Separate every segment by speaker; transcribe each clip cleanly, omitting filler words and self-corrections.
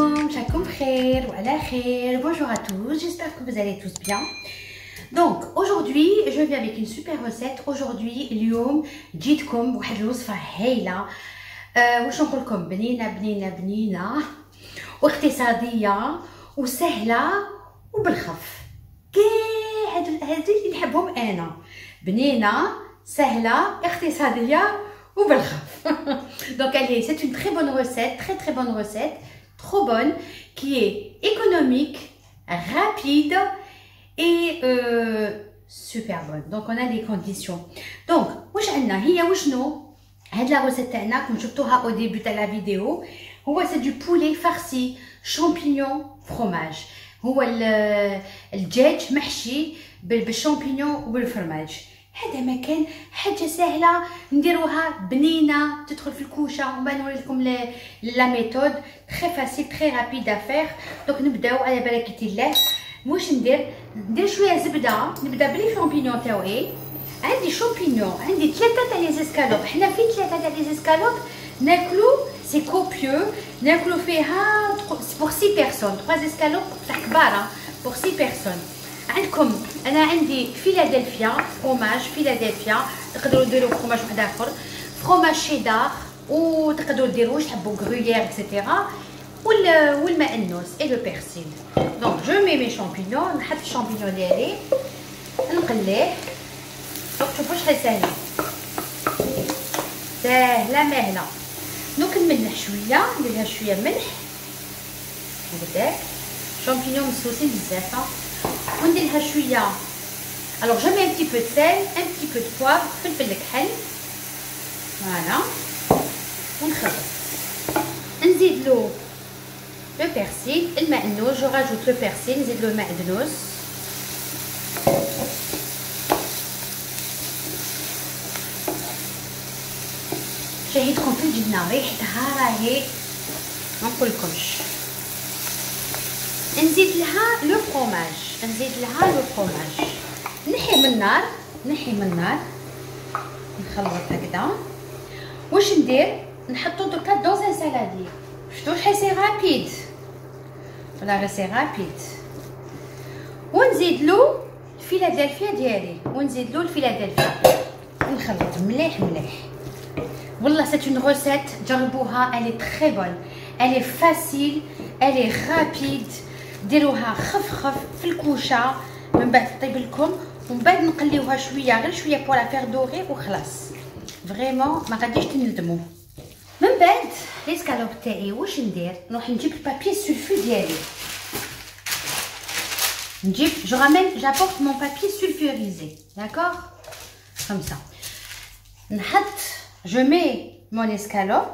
Speaker 1: عليكم شكون بخير وعلى خير. Bonjour à tous, j'espère que vous allez tous bien. Donc aujourd'hui je viens avec une super recette. Aujourd'hui اليوم جيتكم بواحد الوصفه هايله. واش نقول لكم، بنينه واقتصاديه وسهله وبالخف. كاع هادو اللي نحبهم انا، بنينه سهله اقتصاديه وبالخف. Donc allez, c'est une très bonne recette, très bonne recette, trop bonne, qui est économique, rapide et super bonne. Donc on a les conditions. Donc واش عندنا هي وشنو هاد لا recette تاعنا كون شفتوها au début تاع la vidéo. هو c'est du poulet farci champignon fromage. هو الدجاج محشي بالشامبينيون وبالفرماج. هذا مكان حاجه سهله نديروها بنينه تدخل في الكوشه. ومن بعد نوري لكم لا ميثود تري فاسيل تري رابيد افير. دونك نبداو على بركه الله. واش ندير شويه زبده. نبدا بلي شامبينيون تاوعي. عندي شامبينيون، عندي 3 تاع لي زيسكالوب. حنا في 3 تاع لي زيسكالوب ناكلو سي كوبيو، ناكلو فيها بور 6 بيرسون. 3 زيسكالوب تاع كباره بور 6 بيرسون. عندكم انا عندي فيلادلفيا فروماج، فيلادلفيا تقدروا ديروا فروماج واحد اخر، فروماج شيدار، وتقدروا ديروا واش تحبوا غرويير اكسيتيرا، والماء اي لو بيرسيل. دونك جو مي مي شامبينيون. نحط الشامبينيون ديالي نقليه. دونك شوفوا شحال ساهله ماهله. دونك نملح شويه، نديرها شويه ملح هكذاك. شامبينيون مسوسين بزاف. وندير لها شويه الوغ جو مي ان بتي بو دو سيل، ان بتي بو دو بوافر، فلفل الكحل، فوالا. ونخلط. نزيد له لو بيرسيل، المعدنوس. جو راجوت لو بيرسيل، نزيد له المعدنوس. شهيتكم في الجبنه ريحتها راهي ما نقولكمش. نزيد لها لو فروماج، نحي من النار، نخلط هكذا. واش ندير؟ نحطو دوكا دوز ان سالادي. شفتوا شحال سي رابيد، ولا سي رابيد. ونزيد له الفيلادلفيا ديالي، ونخلط مليح. والله c'est une recette جربوها، elle est très bonne, elle est facile, elle est rapide. ديروها خف في الكوشه من بعد تطيب لكم، ومن بعد نقليوها غير شويه بولا فير دوغي وخلاص. فريمون ما غاديش تندموا. من بعد لي سكالوب تاعي واش ندير؟ نروح نجيب البابي سولفو ديالي. جو رامين جابورت مون بابي سولفوريزي، داكور كوم سا. نحط جو مي مون اسكالوب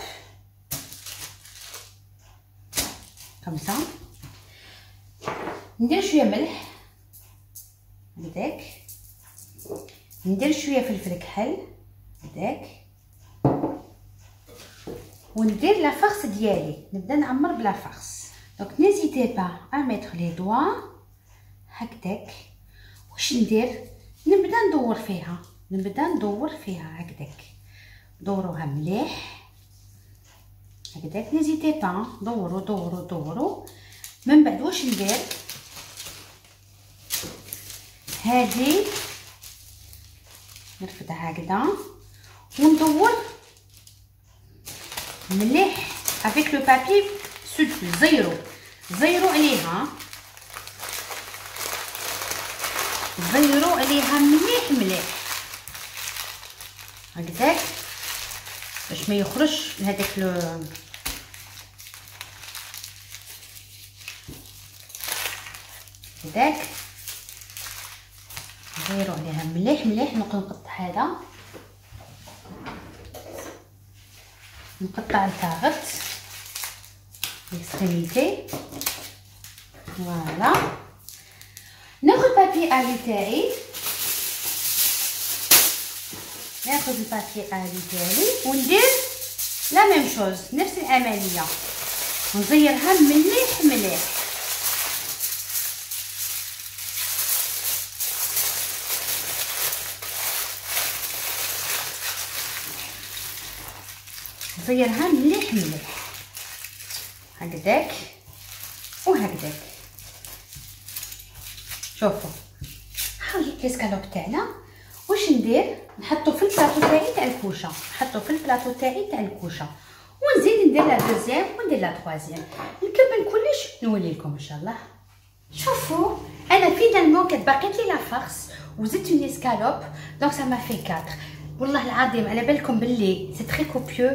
Speaker 1: كوم سا. ندير شويه ملح هكذاك، ندير شويه فلفل كحل هكذاك، وندير لا فارس ديالي. نبدا نعمر بلا فارس. دونك نيزيتي با ا ميتر لي دوا هكذاك. واش ندير؟ نبدا ندور فيها هكذاك. دوروها مليح هكذاك. نيزيتي با دوروا. من بعد واش ندير؟ هذه نرفدها هكذا وندور مليح افيك لو بابي سولفو. زيرو عليها مليح هكذاك باش ما يخرجش هذاك هكذاك. نديرو عليها مليح. نقطع هذا، نقطع الكاغط ليكستريميتي، فوالا. ناخذ البابي الي تاعي، ديالي وندير لا ميم شوز، نفس العمليه، ونزيرها مليح. نزيرها مليح هكذاك. وهكذا. شوفوا خليت ليسكالوب تاعنا. واش ندير؟ نحطو في البلاطو تاعي تاع الكوشه، نحطو في البلاطو تاعي تاع الكوشه، ونزيد ندير لا دوزيام وندير لا تروازيام. نكمل كلش نولي لكم ان شاء الله. شوفوا انا فينالمون كانت باقيت لي لا فارس وزدت اون اسكالوب، دونك سا ما في 4. والله العظيم على بالكم باللي سي تري كوبيو،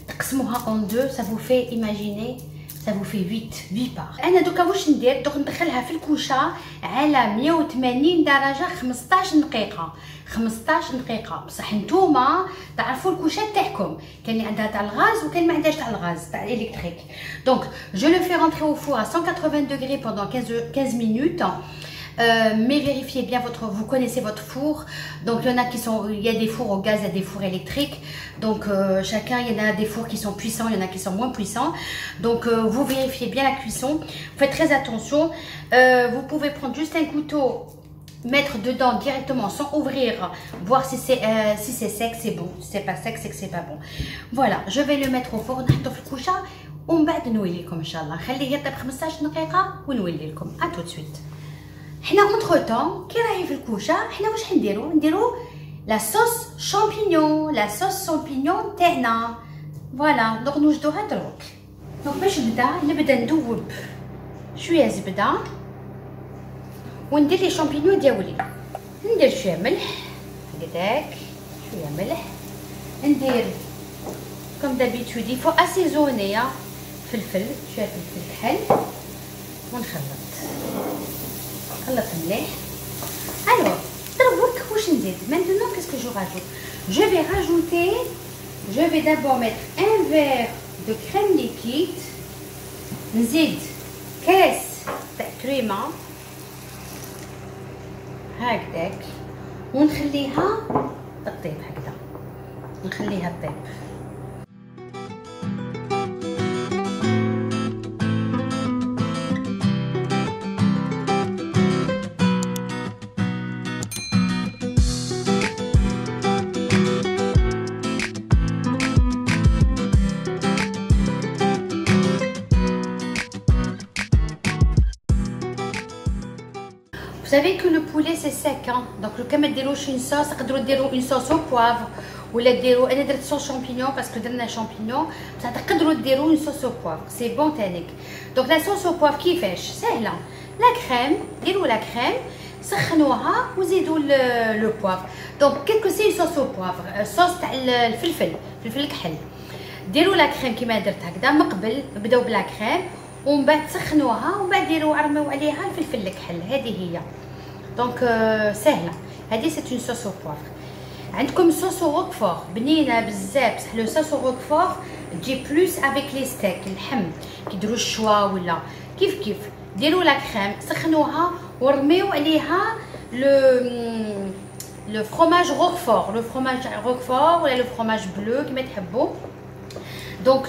Speaker 1: تقسموها اون دو سا فو في ايماجيني سا فو في 8 بار. انا دوكا واش ندير؟ دوك ندخلها في الكوشه على 180 درجه 15 دقيقه. 15 دقيقه بصح نتوما تعرفوا الكوشه تاعكم، كاين اللي عندها تاع الغاز وكاين ما عندهاش تاع الغاز تاع الالكتريك. دونك جو لو في رentrer au four à 180 degrés pendant 15 minutes. Mais vérifiez bien vous connaissez votre four. Donc il y en a qui sont, il y a des fours au gaz, il y a des fours électriques. Donc chacun, il y en a des fours qui sont puissants, il y en a qui sont moins puissants. Donc vous vérifiez bien la cuisson. Faites très attention. Vous pouvez prendre juste un couteau, mettre dedans directement sans ouvrir, voir si c'est sec, c'est bon. Si c'est pas sec, c'est que c'est pas bon. Voilà, je vais le mettre au four. نحطو في الكوشه ومن بعد نولي لكم ان شاء الله. نخليه يطيب 15 دقيقه ونولي لكم. ا تو سويت. حنا اونتر طون كي راهي في الكوشه حنا واش نديرو لا صوص شامبينيون، لا صوص شامبينيون تاعنا. فوالا دونك نوجدوها دروك. دونك باش نبدا ندوب شويه زبده وندير لي شامبينيون ديالي. ندير شويه ملح هكذاك، شويه ملح، ندير كوم دابيتود يفو اسيزوني فلفل، شويه فلفل كحل، ونخلط خلط مليح. Alors دروك واش نزيد maintenant qu'est-ce que je rajoute? Je vais d'abord mettre un verre de crème liquide. نزيد كاس تاع كريمه هكذاك ونخليها تطيب هكذا، نخليها تطيب. Vous savez que le poulet c'est sec, hein? Donc le كما ديروا شي صوص تقدروا ديروا une sauce au poivre ولا ديروا، انا درت صوص شامبينيون باسكو درنا شامبينيون، بصح تقدروا ديروا une sauce au poivre سي بون تانيك. دونك لا صوص au poivre كيفاش؟ سهله، لا كريم ديروا لا كريم سخنوها وزيدوا لو بوافر. دونك كيكو سي صوص au poivre، صوص تاع الفلفل الكحل. ديروا لا كريم كيما درت هكذا من قبل، بداو بلا كريم ومن بعد سخنوها ومن بعد ديروا عرموا عليها الفلفل الكحل. هذه هي دونك سهله. هذه سي اون صوص او بوافر. عندكم صوص او روكفور بنينه بزاف، بصح لو صوص او روكفور تجي بلوس افيك لي ستيك اللحم كيديروا الشوا ولا كيف ديروا لا كريم سخنوها ورميو عليها لو فرomage روكفور، لو فرomage روكفور ولا لو فرomage بلو كيما تحبوا. Donc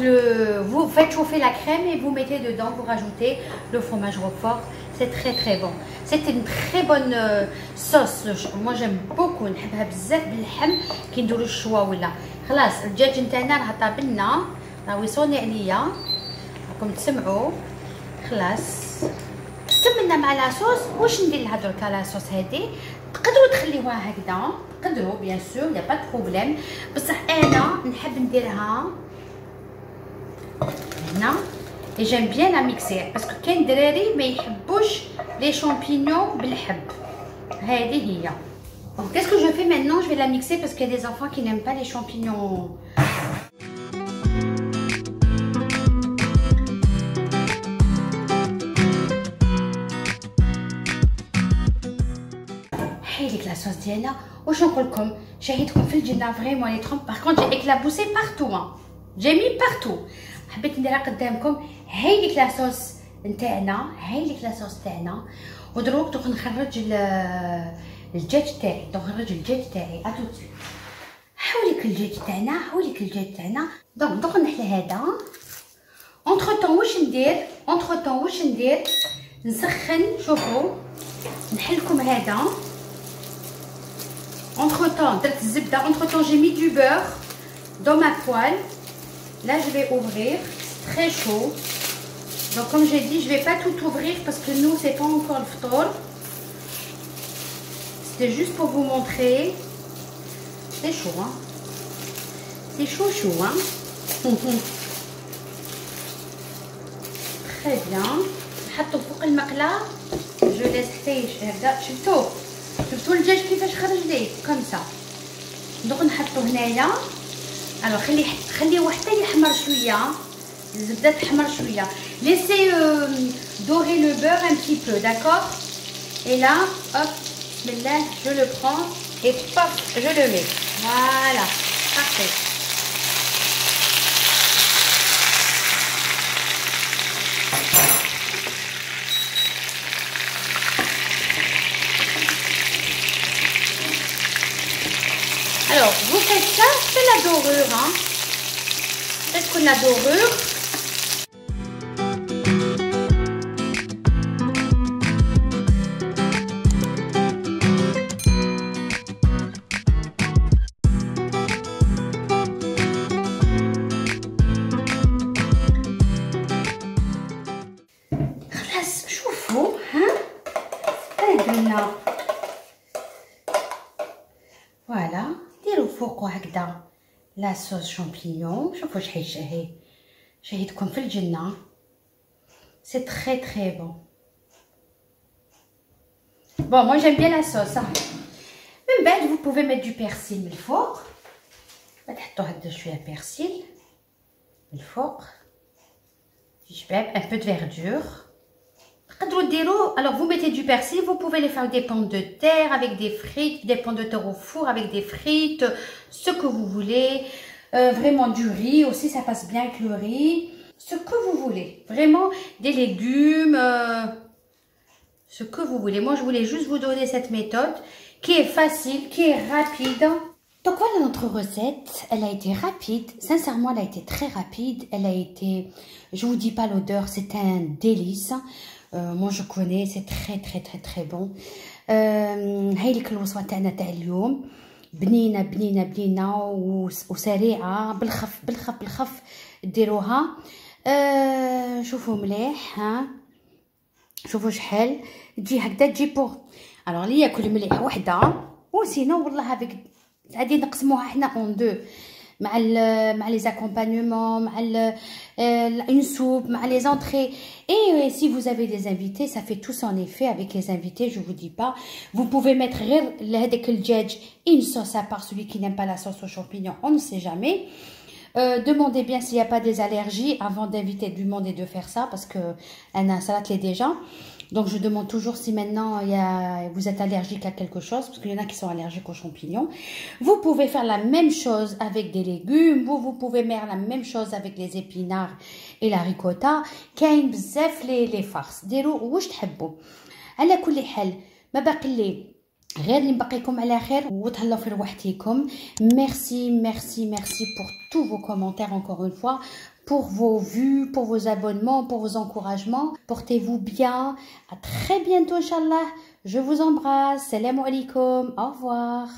Speaker 1: vous faites chauffer la crème et vous mettez dedans, vous rajoutez le fromage roquefort. C'est très très bon. C'est une très bonne sauce. Moi j'aime beaucoup. نحبها بزاف باللحم كي نديروا الشوا ولا. خلاص الدجاج نتاعنا راه طاب لنا، راه يصوني عليا راكم تسمعوا. خلاص كملنا مع لاصوص. واش ندير لها دركا لاصوص هذه؟ تقدروا تخليوها هكذا، تقدروا بيان سور يا با بروبليم، بصح انا نحب نديرها هنا. et j'aime bien la mixer باسكو كاين دراري ما يحبوش لي شامبينيون بالحب. هذه هي. donc qu'est-ce que je fais maintenant? Je vais la mixer parce qu'il y a des enfants qui n'aiment pas les champignons. هايليك لا صوص ديالنا. واش نقول لكم؟ شهيتكم في الجنه فريمون لي ترومب. باغ كونط جي éclaboussé partout, j'ai mis partout. حبيت نديرها قدامكم. هايليك لا صوص نتاعنا، هايليك لا صوص تاعنا. ودروك دوك نخرج الدجاج تاعي، اتوتي. حوليك الدجاج تاعنا، دوك نحل هذا. اونتر طون واش ندير؟ نسخن. شوفوا نحلكم هذا. اونتر طون درت الزبده. اونتر طون جي مي دو بور dans ma poêle. Là je vais ouvrir, très chaud. Donc comme j'ai dit, je vais pas tout ouvrir parce que nous c'est pas encore le ftour. C'était juste pour vous montrer. C'est chaud, hein. C'est chaud, hein. Très bien. نحطو فوق المقله. Je laisse حتى هكذا. شفتوا الدجاج كيفاش خرج ليه كوم سا. دوك نحطو هنايا. الوغ خليوه حتى يحمر شويه. الزبده تحمر شويه. Laissez dorer le beurre un petit peu, d'accord? Et là, hop, bismillah, je le prends et pop, je le mets. Voilà, parfait. Alors, vous faites ça, c'est la dorure, hein. Faites que la dorure. خلاص شوفوا ها هادنا فوالا ديروا فوقو هكذا لا صوص شامبينيون. شوفوا شحال شهي شهيتكم في الجنه. سي تري تري بون. Bon, moi j'aime bien la sauce. من بعد vous pouvez mettre du persil من الفوق. تحطوا هكذا شويه persil من الفوق. un peu de verdure. Alors vous mettez du persil, vous pouvez les faire des pommes de terre avec des frites, des pommes de terre au four avec des frites, ce que vous voulez. Vraiment du riz aussi, ça passe bien avec le riz. Ce que vous voulez. Vraiment des légumes, ce que vous voulez. Moi je voulais juste vous donner cette méthode qui est facile, qui est rapide. Donc voilà notre recette, elle a été rapide, sincèrement elle a été très rapide, elle a été, je vous dis pas l'odeur, c'est un délice. Moi je connais, c'est très très très très bon. هاي لك الوصفه تاعنا تاع اليوم، بنينه بنينه بنينه وسريعه، بالخف ديروها. شوفوا مليح، ها شوفوا شحال تجي هكذا، تجي بوغ الوغ اللي ياكل مليح وحده، وسينو والله هذيك غادي نقسموها حنا اون دو مع les accompagnements, مع une soupe, مع les entrées. Et si vous avez des invités, ça fait tout son effet avec les invités, je vous dis pas. Vous pouvez mettre غير لهذاك الدجاج une sauce à part, celui qui n'aime pas la sauce aux champignons, on ne sait jamais. Demandez bien s'il n'y a pas des allergies avant d'inviter du monde et de faire ça, parce que Anna Salat l'est déjà. Donc je demande toujours si maintenant vous êtes allergique à quelque chose, parce qu'il y en a qui sont allergiques aux champignons. Vous pouvez faire la même chose avec des légumes, vous pouvez faire la même chose avec les épinards et la ricotta. كاين بزاف les farces. ديروا واش تحبوا. على كل حال ما باقي لي غير اللي نبقيكم على خير وتهلاو في رواحتكم. Merci pour tous vos commentaires encore une fois, pour vos vues, pour vos abonnements, pour vos encouragements. Portez-vous bien. À très bientôt, Inch'Allah. Je vous embrasse. Salam alaikum. Au revoir.